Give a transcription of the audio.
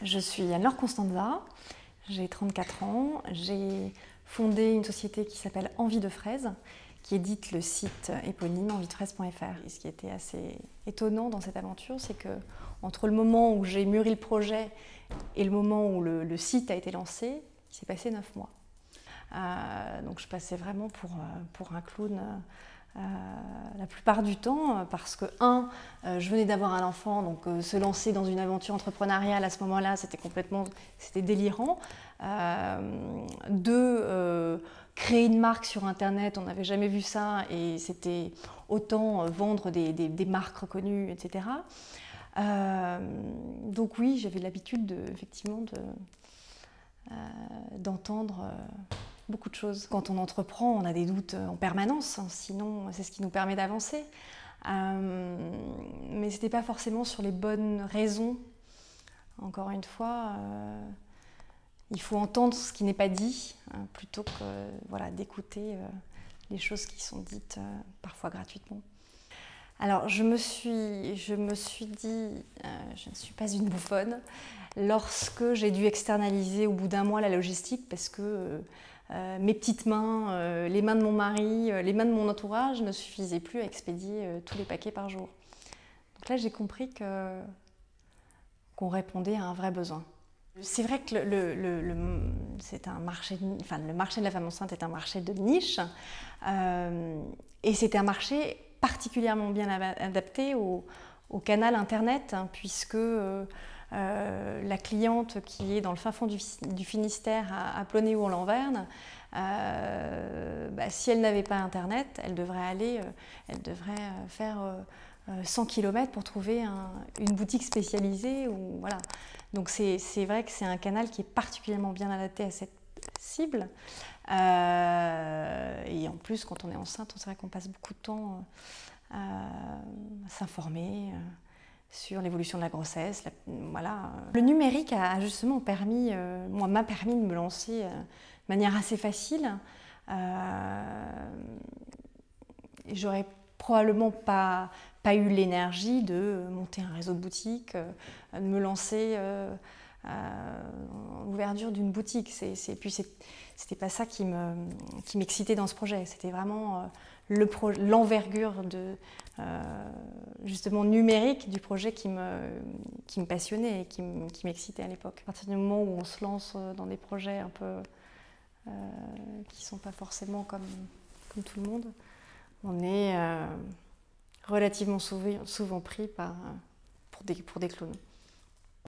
Je suis Anne-Laure Constanza, j'ai 34 ans, j'ai fondé une société qui s'appelle Envie de Fraise, qui édite le site éponyme enviedefraise.fr. Et ce qui était assez étonnant dans cette aventure, c'est que entre le moment où j'ai mûri le projet et le moment où le site a été lancé, il s'est passé 9 mois. Donc je passais vraiment pour un clown la plupart du temps parce que, je venais d'avoir un enfant, donc se lancer dans une aventure entrepreneuriale à ce moment-là, c'était délirant. Créer une marque sur Internet, on n'avait jamais vu ça et c'était autant vendre des marques reconnues, etc. Donc oui, j'avais l'habitude effectivement d'entendre beaucoup de choses. Quand on entreprend, on a des doutes en permanence, sinon c'est ce qui nous permet d'avancer. Mais ce n'était pas forcément sur les bonnes raisons. Encore une fois, il faut entendre ce qui n'est pas dit, plutôt que d'écouter les choses qui sont dites parfois gratuitement. Alors je me suis dit, je ne suis pas une bouffonne, lorsque j'ai dû externaliser au bout d'un mois la logistique parce que mes petites mains, les mains de mon mari, les mains de mon entourage ne suffisaient plus à expédier tous les paquets par jour. Donc là j'ai compris qu'on répondait à un vrai besoin. C'est vrai que le marché de la femme enceinte est un marché de niche et c'est un marché particulièrement bien adapté au canal Internet, puisque la cliente qui est dans le fin fond du Finistère à Plonéo-en-Lanverne, si elle n'avait pas Internet, elle devrait faire 100 km pour trouver une boutique spécialisée. Voilà. Donc c'est vrai que c'est un canal qui est particulièrement bien adapté à cette cible. Et en plus, quand on est enceinte, c'est vrai qu'on passe beaucoup de temps à s'informer sur l'évolution de la grossesse. Voilà. Le numérique a justement m'a permis de me lancer de manière assez facile. J'aurais probablement pas eu l'énergie de monter un réseau de boutiques, de me lancer en ouverture d'une boutique. Puis c'était pas ça qui m'excitait dans ce projet. C'était vraiment l'envergure justement numérique du projet qui me passionnait et qui m'excitait à l'époque. À partir du moment où on se lance dans des projets un peu qui sont pas forcément comme tout le monde, on est relativement souvent pris pour des clowns.